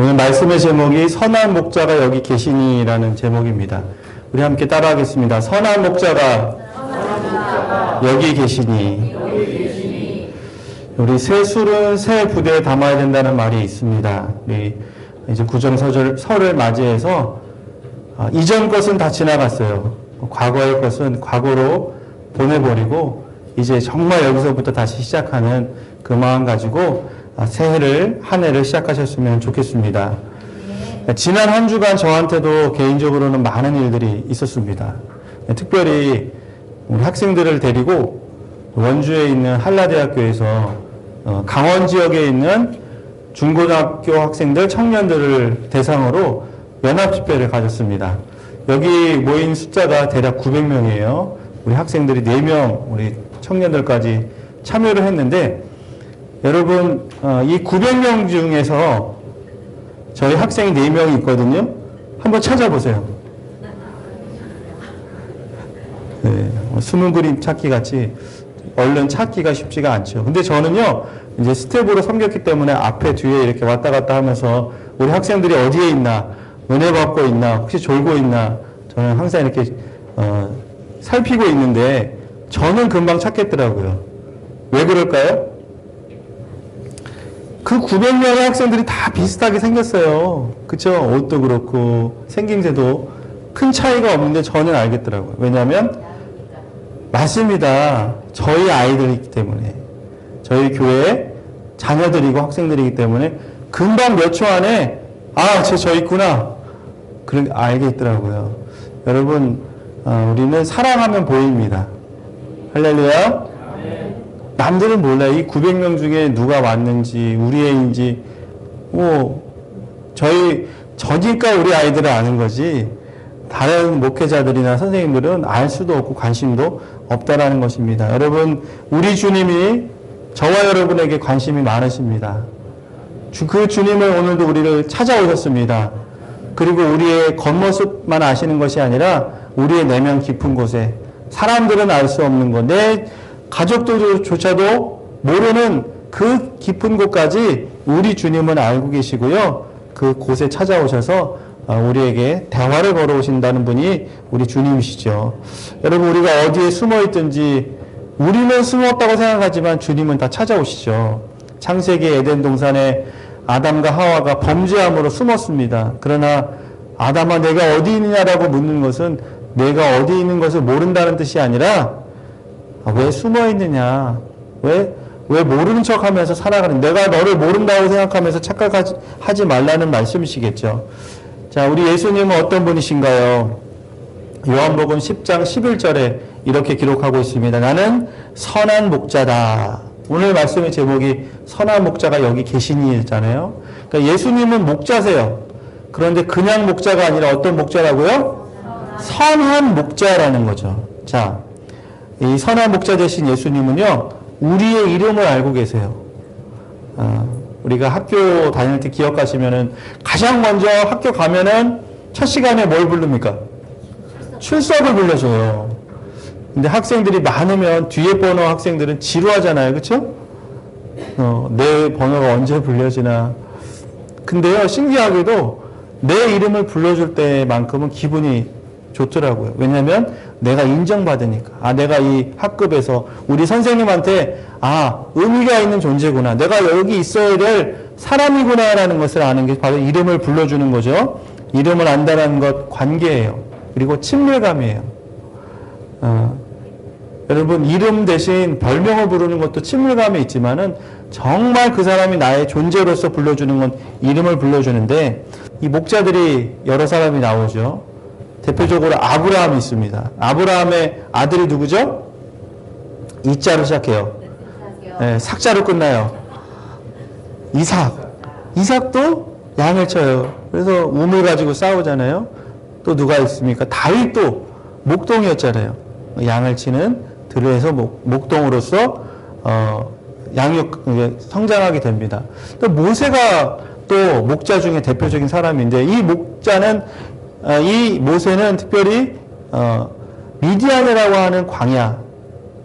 오늘 말씀의 제목이 선한 목자가 여기 계시니라는 제목입니다. 우리 함께 따라하겠습니다. 선한 목자가 여기 계시니. 우리 새 술은 새 부대에 담아야 된다는 말이 있습니다. 우리 이제 구정설을 맞이해서 이전 것은 다 지나갔어요. 과거의 것은 과거로 보내버리고 이제 정말 여기서부터 다시 시작하는 그 마음 가지고 새해를 한 해를 시작하셨으면 좋겠습니다. 지난 한 주간 저한테도 개인적으로는 많은 일들이 있었습니다. 특별히 우리 학생들을 데리고 원주에 있는 한라대학교에서 강원 지역에 있는 중고등학교 학생들, 청년들을 대상으로 연합집회를 가졌습니다. 여기 모인 숫자가 대략 900명이에요. 우리 학생들이 4명, 우리 청년들까지 참여를 했는데, 여러분, 이 900명 중에서 저희 학생이 4명이 있거든요. 한번 찾아보세요. 네, 숨은 그림 찾기 같이 얼른 찾기가 쉽지가 않죠. 근데 저는요, 이제 스텝으로 섬겼기 때문에 앞에 뒤에 이렇게 왔다 갔다 하면서 우리 학생들이 어디에 있나, 은혜 받고 있나, 혹시 졸고 있나, 저는 항상 이렇게, 살피고 있는데, 저는 금방 찾겠더라고요. 왜 그럴까요? 그 900명의 학생들이 다 비슷하게 생겼어요. 그쵸? 옷도 그렇고, 생김새도 큰 차이가 없는데 저는 알겠더라고요. 왜냐하면, 맞습니다. 저희 아이들이기 때문에. 저희 교회 자녀들이고 학생들이기 때문에 금방 몇 초 안에 저 있구나. 그런 게 알겠더라고요. 여러분, 우리는 사랑하면 보입니다. 할렐루야. 남들은 몰라요. 이 900명 중에 누가 왔는지, 우리 애인지, 저니까 우리 아이들을 아는 거지, 다른 목회자들이나 선생님들은 알 수도 없고 관심도 없다라는 것입니다. 여러분, 우리 주님이 저와 여러분에게 관심이 많으십니다. 그 주님을 오늘도 우리를 찾아오셨습니다. 그리고 우리의 겉모습만 아시는 것이 아니라 우리의 내면 깊은 곳에 사람들은 알 수 없는 것, 내 가족들조차도 모르는 그 깊은 곳까지 우리 주님은 알고 계시고요. 그 곳에 찾아오셔서 우리에게 대화를 걸어오신다는 분이 우리 주님이시죠. 여러분, 우리가 어디에 숨어 있든지 우리는 숨었다고 생각하지만 주님은 다 찾아오시죠. 창세기 에덴 동산에 아담과 하와가 범죄함으로 숨었습니다. 그러나 아담아 내가 어디 있느냐라고 묻는 것은 내가 어디 있는 것을 모른다는 뜻이 아니라 왜 숨어 있느냐, 왜 모르는 척하면서 살아가는, 내가 너를 모른다고 생각하면서 착각하지 말라는 말씀이시겠죠. 자, 우리 예수님은 어떤 분이신가요? 요한복음 10장 11절에 이렇게 기록하고 있습니다. 나는 선한 목자다. 오늘 말씀의 제목이 선한 목자가 여기 계시니잖아요. 그러니까 예수님은 목자세요. 그런데 그냥 목자가 아니라 어떤 목자라고요? 선한 목자라는 거죠. 자, 이 선한 목자 되신 예수님은요, 우리의 이름을 알고 계세요. 우리가 학교 다닐 때 기억하시면은 가장 먼저 학교 가면은 첫 시간에 뭘 부릅니까? 출석을 불러줘요. 근데 학생들이 많으면 뒤에 번호 학생들은 지루하잖아요. 그쵸? 내 번호가 언제 불려지나. 근데요, 신기하게도 내 이름을 불러줄 때만큼은 기분이 좋더라고요. 왜냐면 내가 인정받으니까. 내가 이 학급에서 우리 선생님한테 의미가 있는 존재구나. 내가 여기 있어야 될 사람이구나라는 것을 아는 게 바로 이름을 불러주는 거죠. 이름을 안다는 것 관계예요. 그리고 친밀감이에요. 여러분, 이름 대신 별명을 부르는 것도 친밀감이 있지만은 정말 그 사람이 나의 존재로서 불러주는 건 이름을 불러주는데, 이 목자들이 여러 사람이 나오죠. 대표적으로 아브라함이 있습니다. 아브라함의 아들이 누구죠? 이자로 시작해요. 네, 삭자로 끝나요. 이삭도 양을 쳐요. 그래서 우물 가지고 싸우잖아요. 또 누가 있습니까? 다윗도 목동이었잖아요. 양을 치는 들에서 목동으로서 성장하게 됩니다. 또 모세가 또 목자 중에 대표적인 사람인데, 이 모세는 특별히 미디안이라고 하는 광야,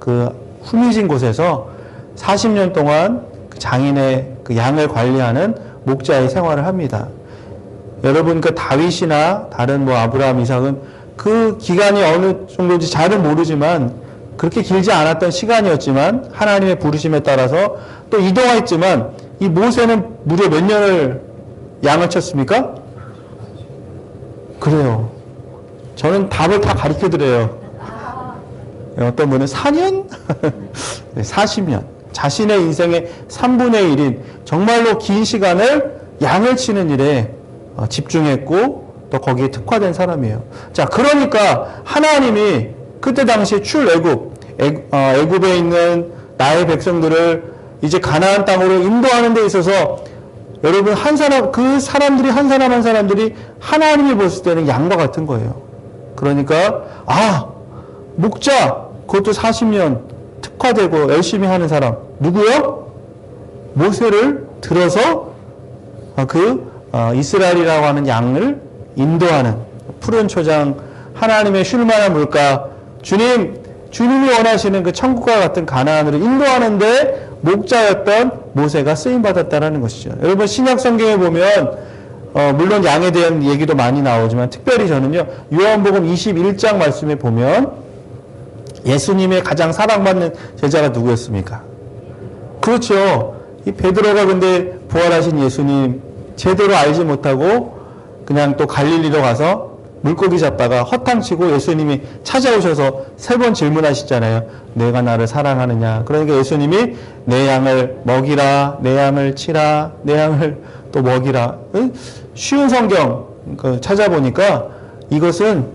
그 후미진 곳에서 40년 동안 장인의 그 양을 관리하는 목자의 생활을 합니다. 여러분 그 다윗이나 다른 뭐 아브라함, 이삭은 그 기간이 어느 정도인지 잘은 모르지만 그렇게 길지 않았던 시간이었지만 하나님의 부르심에 따라서 또 이동했지만 이 모세는 무려 몇 년을 양을 쳤습니까? 그래요. 저는 답을 다 가르쳐 드려요. 어떤 분은 4년? 40년. 자신의 인생의 3분의 1인 정말로 긴 시간을 양을 치는 일에 집중했고 또 거기에 특화된 사람이에요. 자, 그러니까 하나님이 그때 당시 애굽에 있는 나의 백성들을 이제 가나안 땅으로 인도하는 데 있어서 여러분 그 사람들이 한 사람 한 사람들이 하나님이 보실 때는 양과 같은 거예요. 그러니까 목자 그것도 40년 특화되고 열심히 하는 사람 누구요? 모세를 들어서 이스라엘이라고 하는 양을 인도하는 푸른 초장 하나님의 쉴만한 물가 주님이 원하시는 그 천국과 같은 가나안으로 인도하는데 목자였던 모세가 쓰임받았다라는 것이죠. 여러분 신약 성경에 보면 물론 양에 대한 얘기도 많이 나오지만 특별히 저는요 요한복음 21장 말씀에 보면 예수님의 가장 사랑받는 제자가 누구였습니까? 그렇죠. 이 베드로가 근데 부활하신 예수님 제대로 알지 못하고 그냥 또 갈릴리로 가서 물고기 잡다가 허탕치고 예수님이 찾아오셔서 3번 질문하시잖아요. 내가 나를 사랑하느냐. 그러니까 예수님이 내 양을 먹이라, 내 양을 치라, 내 양을 또 먹이라. 쉬운 성경 찾아보니까 이것은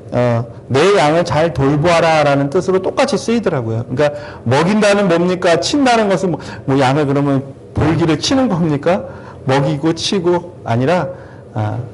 내 양을 잘 돌보아라 라는 뜻으로 똑같이 쓰이더라고요. 그러니까 먹인다는 뭡니까? 친다는 것은 뭐 양을 그러면 볼기를 치는 겁니까? 먹이고 치고 아니라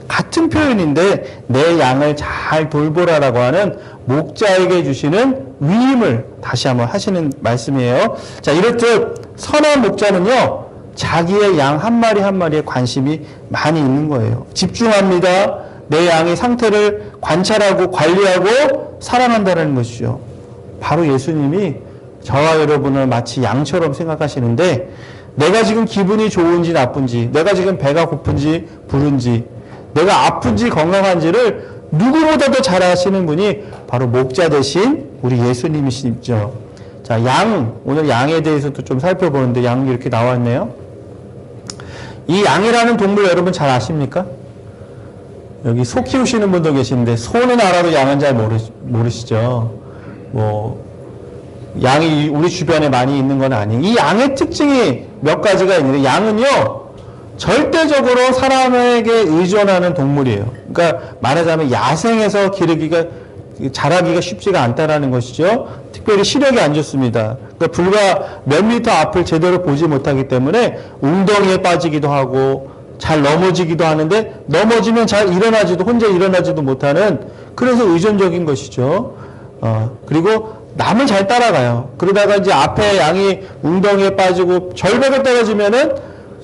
같은 표현인데 내 양을 잘 돌보라라고 하는 목자에게 주시는 위임을 다시 한번 하시는 말씀이에요. 자, 이렇듯 선한 목자는요 자기의 양 한 마리 한 마리에 관심이 많이 있는 거예요. 집중합니다. 내 양의 상태를 관찰하고 관리하고 사랑한다는 것이죠. 바로 예수님이 저와 여러분을 마치 양처럼 생각하시는데 내가 지금 기분이 좋은지 나쁜지, 내가 지금 배가 고픈지 부른지, 내가 아픈지 건강한지를 누구보다도 잘 아시는 분이 바로 목자 대신 우리 예수님이시죠. 자, 오늘 양에 대해서도 좀 살펴보는데 양이 이렇게 나왔네요. 이 양이라는 동물 여러분 잘 아십니까? 여기 소 키우시는 분도 계시는데 소는 알아도 양은 잘 모르시죠. 양이 우리 주변에 많이 있는 건 아니에요. 이 양의 특징이 몇 가지가 있는데 양은요 절대적으로 사람에게 의존하는 동물이에요. 그러니까 말하자면 야생에서 자라기가 쉽지가 않다라는 것이죠. 특별히 시력이 안 좋습니다. 그러니까 불과 몇 미터 앞을 제대로 보지 못하기 때문에 웅덩이에 빠지기도 하고 잘 넘어지기도 하는데 넘어지면 잘 혼자 일어나지도 못하는 그래서 의존적인 것이죠. 그리고 남을 잘 따라가요. 그러다가 이제 앞에 양이 웅덩이에 빠지고 절벽에 떨어지면은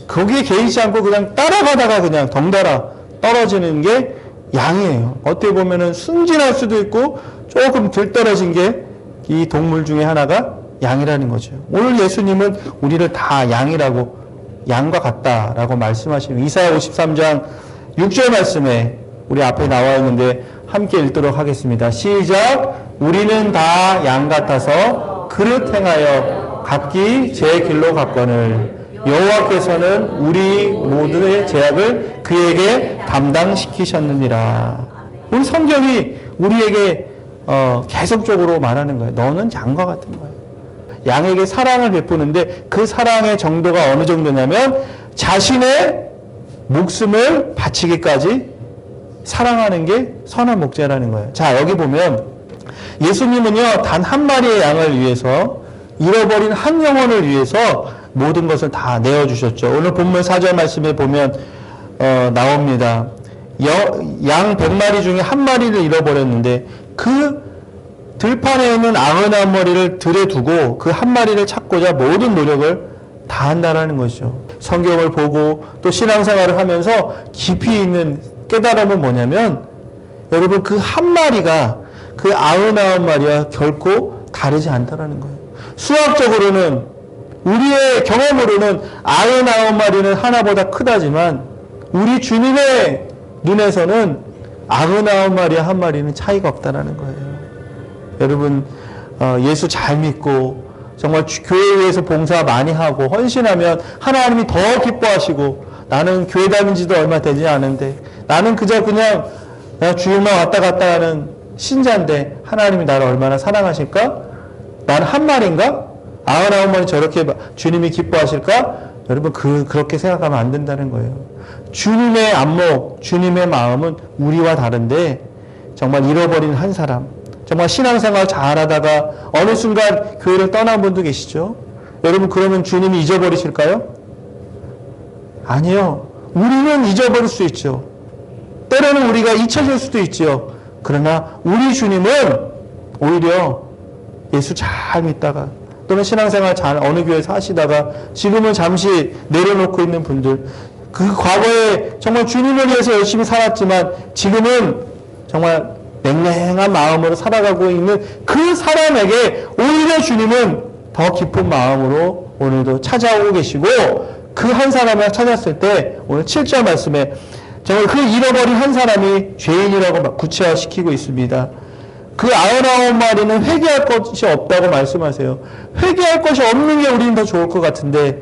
거기에 개의치 않고 그냥 따라가다가 그냥 덩달아 떨어지는 게 양이에요. 어떻게 보면은 순진할 수도 있고 조금 들떨어진 게 이 동물 중에 하나가 양이라는 거죠. 오늘 예수님은 우리를 다 양과 같다라고 말씀하시는 이사야 53장 6절 말씀에 우리 앞에 나와 있는데 함께 읽도록 하겠습니다. 시작. 우리는 다 양 같아서 그릇 행하여 각기 제 길로 갔거늘 여호와께서는 우리 모두의 죄악을 그에게 담당시키셨느니라. 우리 성경이 우리에게 계속적으로 말하는 거예요. 너는 양과 같은 거예요. 양에게 사랑을 베푸는데 그 사랑의 정도가 어느 정도냐면 자신의 목숨을 바치기까지 사랑하는 게 선한 목자라는 거예요. 자, 여기 보면 예수님은요 단 한 마리의 양을 위해서 잃어버린 한 영혼을 위해서 모든 것을 다 내어주셨죠. 오늘 본문 4절 말씀에 보면 나옵니다. 양 100마리 중에 한 마리를 잃어버렸는데 그 들판에 있는 99마리를 들에 두고 그 한 마리를 찾고자 모든 노력을 다 한다는 것이죠. 성경을 보고 또 신앙생활을 하면서 깊이 있는 깨달음은 뭐냐면 여러분 그 한 마리가 그 99마리와 결코 다르지 않다라는 거예요. 수학적으로는 우리의 경험으로는 99마리는 하나보다 크다지만 우리 주님의 눈에서는 99마리 한 마리는 차이가 없다라는 거예요. 여러분, 예수 잘 믿고 정말 교회에 위해서 봉사 많이 하고 헌신하면 하나님이 더 기뻐하시고, 나는 교회 다닌 지도 얼마 되지 않은데, 나는 그냥 주일만 왔다 갔다 하는 신자인데 하나님이 나를 얼마나 사랑하실까? 나는 한 마리인가? 99마리 저렇게 주님이 기뻐하실까? 여러분, 그렇게 생각하면 안 된다는 거예요. 주님의 안목, 주님의 마음은 우리와 다른데, 정말 잃어버린 한 사람, 정말 신앙생활 잘하다가 어느 순간 교회를 떠난 분도 계시죠? 여러분, 그러면 주님이 잊어버리실까요? 아니요. 우리는 잊어버릴 수 있죠. 때로는 우리가 잊혀질 수도 있죠. 그러나 우리 주님은 오히려 예수 잘 믿다가, 또는 신앙생활 잘 어느 교회에서 하시다가 지금은 잠시 내려놓고 있는 분들, 그 과거에 정말 주님을 위해서 열심히 살았지만 지금은 정말 냉랭한 마음으로 살아가고 있는 그 사람에게 오히려 주님은 더 깊은 마음으로 오늘도 찾아오고 계시고, 그 한 사람을 찾았을 때 오늘 7절 말씀에 정말 그 잃어버린 한 사람이 죄인이라고 구체화시키고 있습니다. 그 99마리는 회개할 것이 없다고 말씀하세요. 회개할 것이 없는 게 우리는 더 좋을 것 같은데,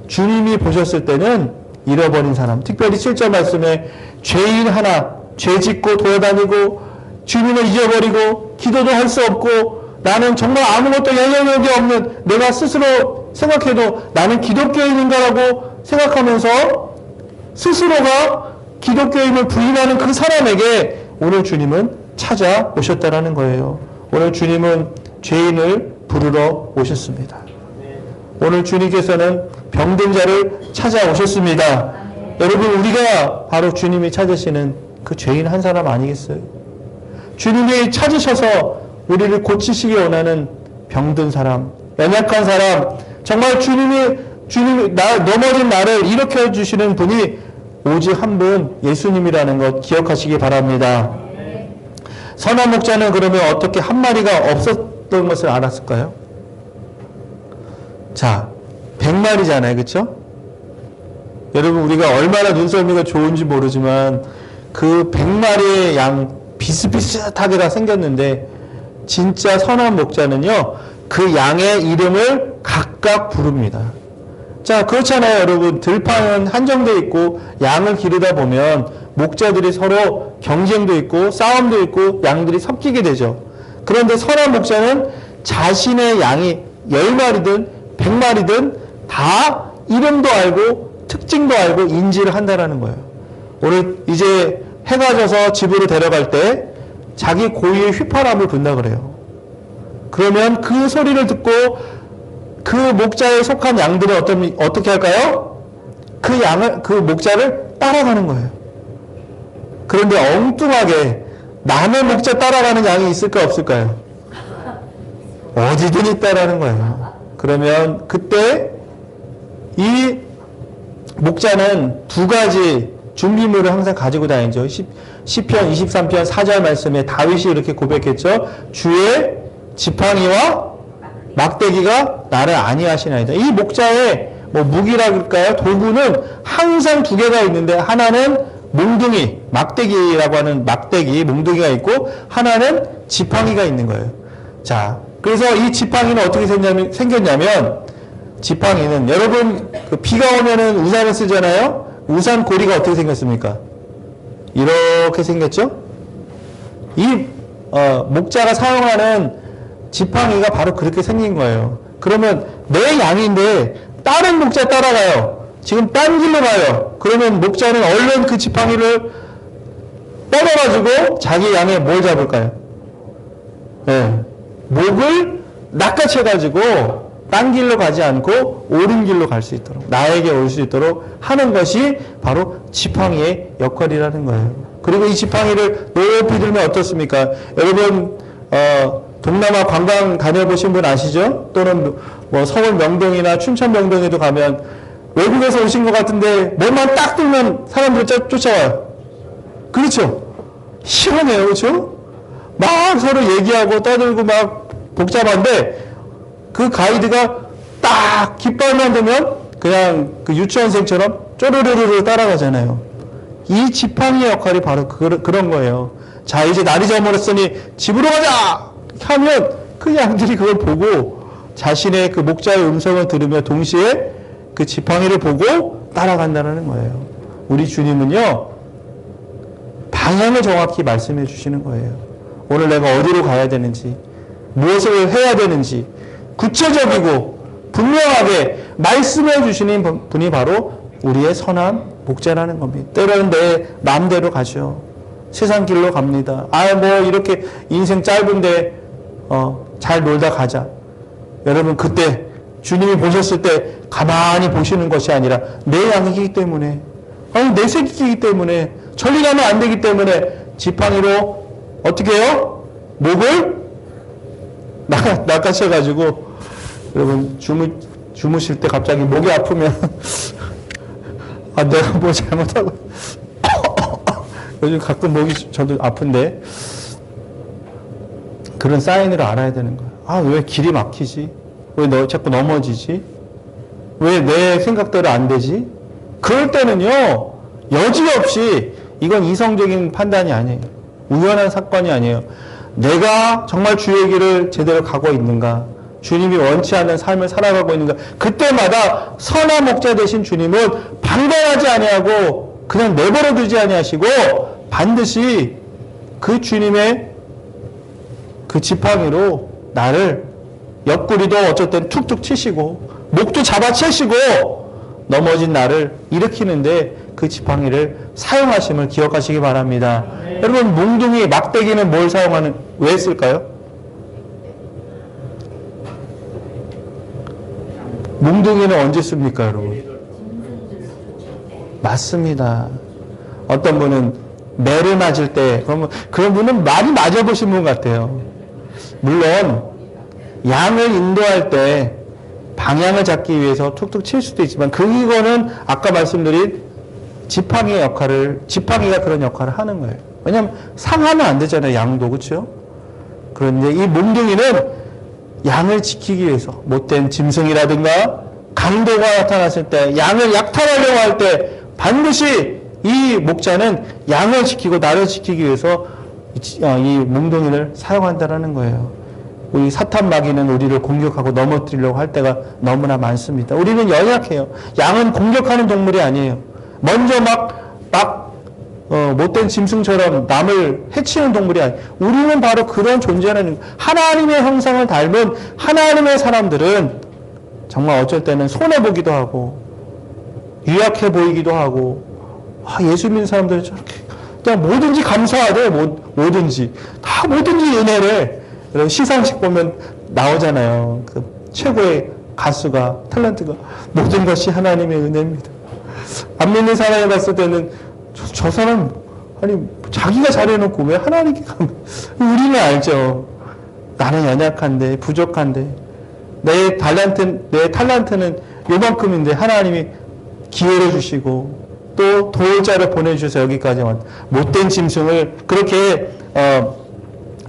주님이 보셨을 때는 잃어버린 사람, 특별히 7절 말씀에 죄인 하나, 죄 짓고 돌아다니고 주님을 잊어버리고 기도도 할 수 없고, 나는 정말 아무것도 영향력이 없는, 내가 스스로 생각해도 나는 기독교인인가라고 생각하면서 스스로가 기독교인을 부인하는 그 사람에게 오늘 주님은 찾아오셨다라는 거예요. 오늘 주님은 죄인을 부르러 오셨습니다. 오늘 주님께서는 병든 자를 찾아오셨습니다. 여러분, 우리가 바로 주님이 찾으시는 그 죄인 한 사람 아니겠어요? 주님이 찾으셔서 우리를 고치시기 원하는 병든 사람, 연약한 사람, 정말 주님이 넘어진 나를 일으켜 주시는 분이 오직 한 분, 예수님이라는 것 기억하시기 바랍니다. 선한 목자는 그러면 어떻게 한 마리가 없었던 것을 알았을까요? 자, 100마리잖아요. 그렇죠? 여러분, 우리가 얼마나 눈썰미가 좋은지 모르지만 그 100마리의 양 비슷비슷하게 다 생겼는데, 진짜 선한 목자는요, 그 양의 이름을 각각 부릅니다. 자, 그렇잖아요. 여러분, 들판은 한정되어 있고 양을 기르다 보면 목자들이 서로 경쟁도 있고 싸움도 있고 양들이 섞이게 되죠. 그런데 선한 목자는 자신의 양이 10마리든 100마리든 다 이름도 알고 특징도 알고 인지를 한다는 거예요. 오늘 이제 해가 져서 집으로 데려갈 때 자기 고유의 휘파람을 분다 그래요. 그러면 그 소리를 듣고 그 목자에 속한 양들은 어떻게 할까요? 그 목자를 따라가는 거예요. 그런데 엉뚱하게 남의 목자 따라가는 양이 있을까 없을까요? 어디든 있다라는 거예요. 그러면 그때 이 목자는 두 가지 준비물을 항상 가지고 다니죠. 시편 23편 4절 말씀에 다윗이 이렇게 고백했죠. 주의 지팡이와 막대기가 나를 안위하시나이다. 이 목자의 무기랄까요? 도구는 항상 두 개가 있는데, 하나는 몽둥이, 막대기라고 하는 막대기, 몽둥이가 있고, 하나는 지팡이가 있는 거예요. 자, 그래서 이 지팡이는 어떻게 생겼냐면, 지팡이는 여러분 비가 오면은 우산을 쓰잖아요. 우산 고리가 어떻게 생겼습니까? 이렇게 생겼죠? 이 목자가 사용하는 지팡이가 바로 그렇게 생긴 거예요. 그러면 내 양인데 다른 목자 따라가요. 지금 딴 길로 가요. 그러면 목자는 얼른 그 지팡이를 뻗어가지고 자기 양에 뭘 잡을까요? 네. 목을 낚아채가지고 딴 길로 가지 않고 옳은 길로 갈 수 있도록, 나에게 올 수 있도록 하는 것이 바로 지팡이의 역할이라는 거예요. 그리고 이 지팡이를 높이 들면 어떻습니까? 여러분 동남아 관광 다녀보신 분 아시죠? 또는 서울 명동이나 춘천 명동에도 가면 외국에서 오신 것 같은데 몸만 딱 들면 사람들이 쫓아와요. 그렇죠? 시원해요. 그렇죠? 막 서로 얘기하고 떠들고 막 복잡한데, 그 가이드가 딱 깃발만 들면 그냥 그 유치원생처럼 쪼르르르 따라가잖아요. 이 지팡이의 역할이 바로 그런 거예요. 자, 이제 날이 저물었으니 집으로 가자! 하면 그 양들이 그걸 보고 자신의 그 목자의 음성을 들으며 동시에 그 지팡이를 보고 따라간다는 거예요. 우리 주님은요, 방향을 정확히 말씀해 주시는 거예요. 오늘 내가 어디로 가야 되는지, 무엇을 해야 되는지 구체적이고 분명하게 말씀해 주시는 분이 바로 우리의 선한 목자라는 겁니다. 때로는 내 마음대로 가죠. 세상 길로 갑니다. 이렇게 인생 짧은데 잘 놀다 가자. 여러분, 그때 주님이 보셨을 때 가만히 보시는 것이 아니라 내 양이기 때문에, 내 새끼이기 때문에, 천리 가면 안 되기 때문에 지팡이로 어떻게 해요? 목을 낚아채가지고, 여러분, 주무실 때 갑자기 목이 아프면 내가 뭐 잘못하고 요즘 가끔 목이 저도 아픈데 그런 사인으로 알아야 되는 거야. 왜 길이 막히지? 왜 자꾸 넘어지지? 왜 내 생각대로 안 되지? 그럴 때는요, 여지없이 이건 이성적인 판단이 아니에요. 우연한 사건이 아니에요. 내가 정말 주의 길을 제대로 가고 있는가? 주님이 원치 않는 삶을 살아가고 있는가? 그때마다 선한 목자 되신 주님은 방관하지 아니하고 그냥 내버려 두지 아니하시고 반드시 그 주님의 그 지팡이로 나를 옆구리도 어쩔 땐 툭툭 치시고 목도 잡아채시고 넘어진 나를 일으키는데 그 지팡이를 사용하심을 기억하시기 바랍니다. 여러분, 몽둥이, 막대기는 왜 쓸까요? 몽둥이는 언제 씁니까, 여러분? 맞습니다. 어떤 분은 매를 맞을 때, 그런 분은 많이 맞아보신 분 같아요. 물론, 양을 인도할 때 방향을 잡기 위해서 툭툭 칠 수도 있지만, 그거는 아까 말씀드린 지팡이가 그런 역할을 하는 거예요. 왜냐면 상하면 안 되잖아요, 양도. 그렇죠? 그런데 이 몽둥이는 양을 지키기 위해서, 못된 짐승이라든가 강도가 나타났을 때, 양을 약탈하려고 할 때 반드시 이 목자는 양을 지키고 나를 지키기 위해서 이 몽둥이를 사용한다는 거예요. 우리 사탄 마귀는 우리를 공격하고 넘어뜨리려고 할 때가 너무나 많습니다. 우리는 연약해요. 양은 공격하는 동물이 아니에요. 먼저 못된 짐승처럼 남을 해치는 동물이 아니에요. 우리는 바로 그런 존재라는, 하나님의 형상을 닮은 하나님의 사람들은 정말 어쩔 때는 손해보기도 하고 유약해 보이기도 하고, 예수 믿는 사람들은 저렇게 그냥 뭐든지 감사하대. 뭐든지 은혜를. 시상식 보면 나오잖아요. 그 최고의 가수가, 탤런트가 모든 것이 하나님의 은혜입니다. 안 믿는 사람이 봤을 때는 저 사람, 자기가 잘해놓고 왜 하나님께 가면, 우리는 알죠. 나는 연약한데, 부족한데, 내 탈란트는 요만큼인데 하나님이 기회를 주시고, 또 도울 자를 보내주셔서 여기까지 못된 짐승을 그렇게,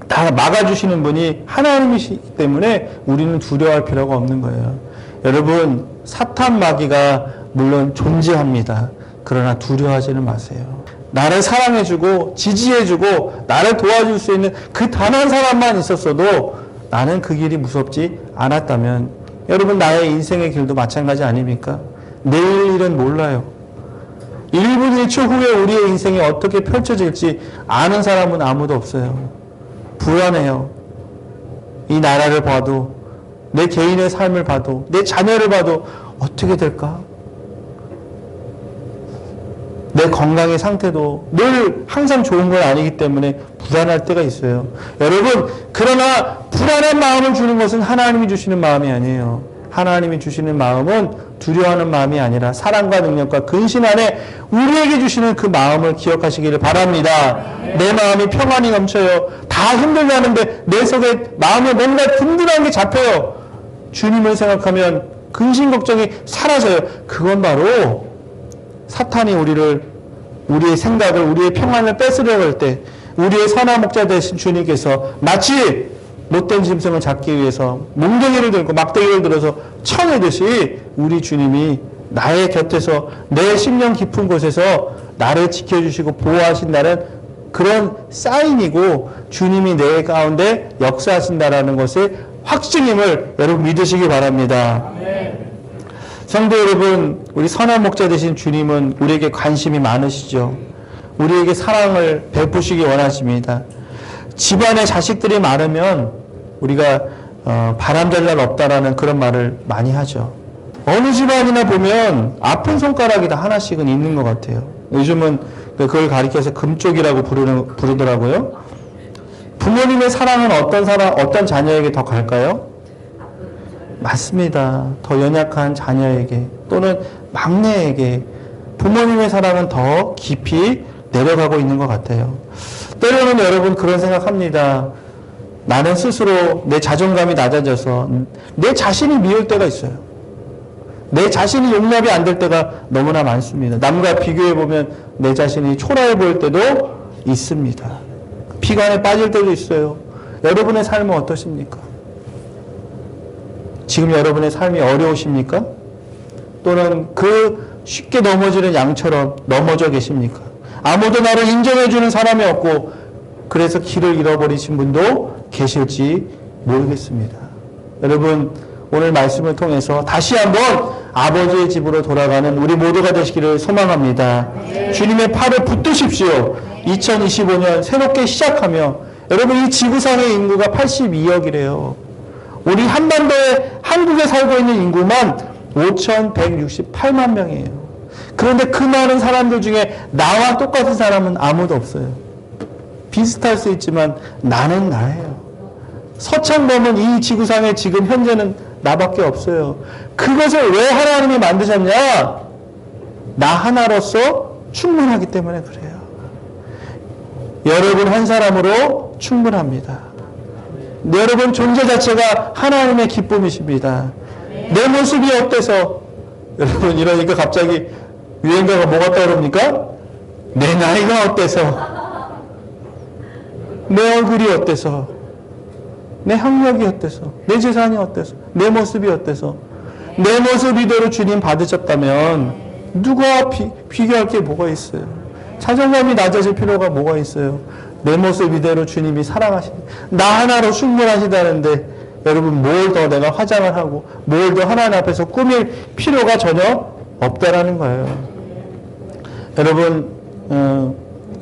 다 막아주시는 분이 하나님이시기 때문에 우리는 두려워할 필요가 없는 거예요. 여러분, 사탄 마귀가 물론 존재합니다. 그러나 두려워하지는 마세요. 나를 사랑해주고 지지해주고 나를 도와줄 수 있는 그 단 한 사람만 있었어도 나는 그 길이 무섭지 않았다면, 여러분, 나의 인생의 길도 마찬가지 아닙니까? 내일 일은 몰라요. 1분 1초 후에 우리의 인생이 어떻게 펼쳐질지 아는 사람은 아무도 없어요. 불안해요. 이 나라를 봐도, 내 개인의 삶을 봐도, 내 자녀를 봐도 어떻게 될까? 내 건강의 상태도 늘 항상 좋은 건 아니기 때문에 불안할 때가 있어요. 여러분, 그러나 불안한 마음을 주는 것은 하나님이 주시는 마음이 아니에요. 하나님이 주시는 마음은 두려워하는 마음이 아니라 사랑과 능력과 근신 안에 우리에게 주시는 그 마음을 기억하시기를 바랍니다. 내 마음이 평안이 넘쳐요. 다 힘들다는데 내 속에 마음에 뭔가 든든한 게 잡혀요. 주님을 생각하면 근심 걱정이 사라져요. 그건 바로 사탄이 우리의 생각을, 우리의 평안을 뺏으려고 할 때 우리의 선한 목자 되신 주님께서 마치 못된 짐승을 잡기 위해서 몽둥이를 들고 막대기를 들어서 쳐내듯이 우리 주님이 나의 곁에서 내 심령 깊은 곳에서 나를 지켜주시고 보호하신다는 그런 사인이고 주님이 내 가운데 역사하신다라는 것의 확증임을 여러분 믿으시기 바랍니다. 성도 여러분, 우리 선한 목자 되신 주님은 우리에게 관심이 많으시죠. 우리에게 사랑을 베푸시기 원하십니다. 집안에 자식들이 많으면 우리가 바람될 날 없다라는 그런 말을 많이 하죠. 어느 집안이나 보면 아픈 손가락이 다 하나씩은 있는 것 같아요. 요즘은 그걸 가리켜서 금쪽이라고 부르더라고요. 부모님의 사랑은 어떤 자녀에게 더 갈까요? 맞습니다. 더 연약한 자녀에게 또는 막내에게 부모님의 사랑은 더 깊이 내려가고 있는 것 같아요. 때로는 여러분 그런 생각합니다. 나는 스스로 내 자존감이 낮아져서 내 자신이 미울 때가 있어요. 내 자신이 용납이 안 될 때가 너무나 많습니다. 남과 비교해보면 내 자신이 초라해 보일 때도 있습니다. 비관에 빠질 때도 있어요. 여러분의 삶은 어떠십니까? 지금 여러분의 삶이 어려우십니까? 또는 그 쉽게 넘어지는 양처럼 넘어져 계십니까? 아무도 나를 인정해주는 사람이 없고 그래서 길을 잃어버리신 분도 계실지 모르겠습니다. 여러분, 오늘 말씀을 통해서 다시 한번 아버지의 집으로 돌아가는 우리 모두가 되시기를 소망합니다. 주님의 팔을 붙드십시오. 2025년 새롭게 시작하며 여러분, 이 지구상의 인구가 82억이래요. 우리 한국에 살고 있는 인구만 5,168만 명이에요. 그런데 그 많은 사람들 중에 나와 똑같은 사람은 아무도 없어요. 비슷할 수 있지만 나는 나예요. 서창범은 이 지구상에 지금 현재는 나밖에 없어요. 그것을 왜 하나님이 만드셨냐? 나 하나로서 충분하기 때문에 그래요. 여러분 한 사람으로 충분합니다. 여러분 존재 자체가 하나님의 기쁨이십니다. 내 모습이 어때서? 여러분 이러니까 갑자기 유행가가 뭐가 떠오릅니까? 내 나이가 어때서? 내 얼굴이 어때서? 내 학력이 어때서? 내 재산이 어때서? 내 모습이 어때서? 내 모습 이대로 주님 받으셨다면 누가 비교할 게 뭐가 있어요? 자존감이 낮아질 필요가 뭐가 있어요? 내 모습 이대로 주님이 나 하나로 충분하시다는데 여러분 뭘 더 내가 화장을 하고 뭘 더 하나님 앞에서 꾸밀 필요가 전혀 없다라는 거예요. 여러분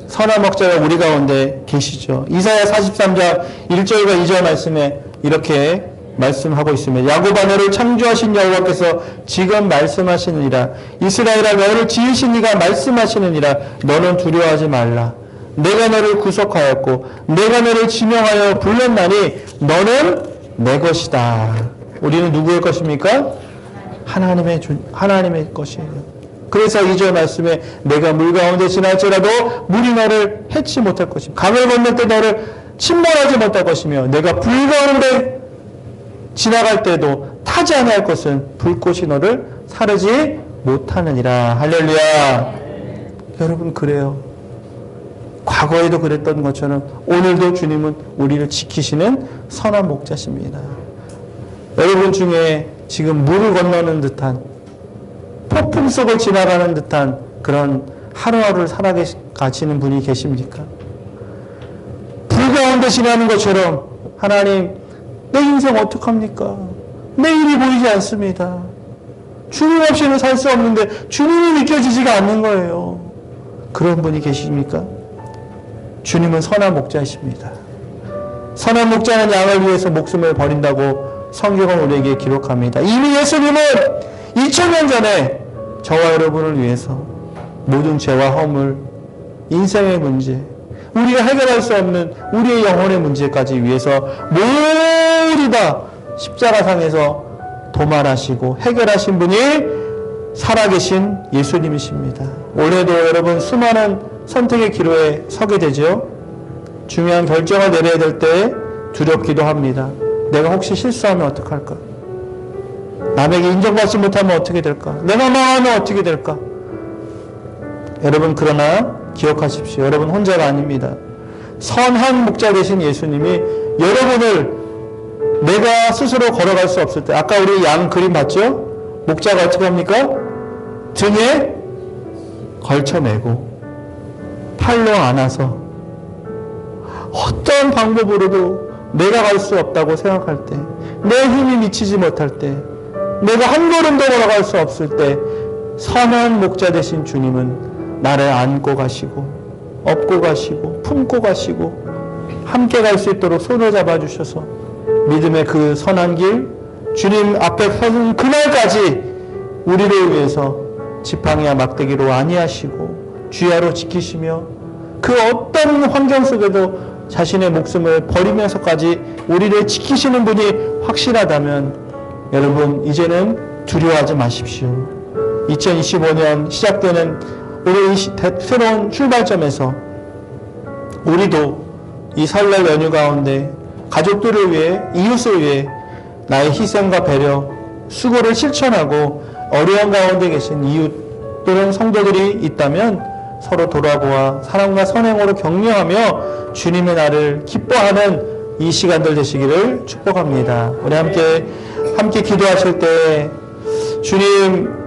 선한 목자가 우리 가운데 계시죠. 이사야 43장 1절과 2절 말씀에 이렇게 말씀하고 있습니다. 야곱아 너를 창조하신 여호와께서 지금 말씀하시느니라. 이스라엘아 너를 지으신 이가 말씀하시느니라. 너는 두려워하지 말라. 내가 너를 구속하였고 내가 너를 지명하여 불렀나니 너는 내 것이다. 우리는 누구의 것입니까? 하나님의 것이에요. 그래서 2절 말씀에 내가 물 가운데 지날지라도 물이 너를 해치 못할 것이며 강을 건널 때 너를 침몰하지 못할 것이며 내가 불 가운데 지나갈 때도 타지 않을 것은 불꽃이 너를 사르지 못하느니라. 할렐루야. 여러분 그래요. 과거에도 그랬던 것처럼 오늘도 주님은 우리를 지키시는 선한 목자십니다. 여러분 중에 지금 물을 건너는 듯한 폭풍 속을 지나가는 듯한 그런 하루하루를 살아가시는 분이 계십니까? 불 가운데 지나는 것처럼 하나님 내 인생 어떡합니까? 내 일이 보이지 않습니다. 주님 없이는 살 수 없는데 주님이 느껴지지가 않는 거예요. 그런 분이 계십니까? 주님은 선한 목자이십니다. 선한 목자는 양을 위해서 목숨을 버린다고 성경은 우리에게 기록합니다. 이미 예수님은 2000년 전에 저와 여러분을 위해서 모든 죄와 허물, 인생의 문제, 우리가 해결할 수 없는 우리의 영혼의 문제까지 위해서 모두 다 십자가상에서 도말하시고 해결하신 분이 살아계신 예수님이십니다. 올해도 여러분 수많은 선택의 기로에 서게 되죠. 중요한 결정을 내려야 될 때 두렵기도 합니다. 내가 혹시 실수하면 어떡할까? 남에게 인정받지 못하면 어떻게 될까? 내가 망하면 어떻게 될까? 여러분 그러나 기억하십시오. 여러분 혼자가 아닙니다. 선한 목자 되신 예수님이 여러분을 내가 스스로 걸어갈 수 없을 때 아까 우리 양 그림 봤죠? 목자가 어떻게 합니까? 등에 걸쳐매고 팔로 안아서 어떤 방법으로도 내가 갈 수 없다고 생각할 때, 내 힘이 미치지 못할 때, 내가 한 걸음도 걸어갈 수 없을 때 선한 목자 되신 주님은 나를 안고 가시고 업고 가시고 품고 가시고 함께 갈 수 있도록 손을 잡아주셔서 믿음의 그 선한 길, 주님 앞에 서는 그날까지 우리를 위해서 지팡이와 막대기로 안위하시고 주야로 지키시며 그 어떤 환경 속에도 자신의 목숨을 버리면서까지 우리를 지키시는 분이 확실하다면 여러분 이제는 두려워하지 마십시오. 2025년 시작되는 우리 새로운 출발점에서 우리도 이 설날 연휴 가운데 가족들을 위해, 이웃을 위해 나의 희생과 배려, 수고를 실천하고 어려운 가운데 계신 이웃 또는 성도들이 있다면 서로 돌아보아 사랑과 선행으로 격려하며 주님의 나를 기뻐하는 이 시간들 되시기를 축복합니다. 우리 함께 기도하실 때 주님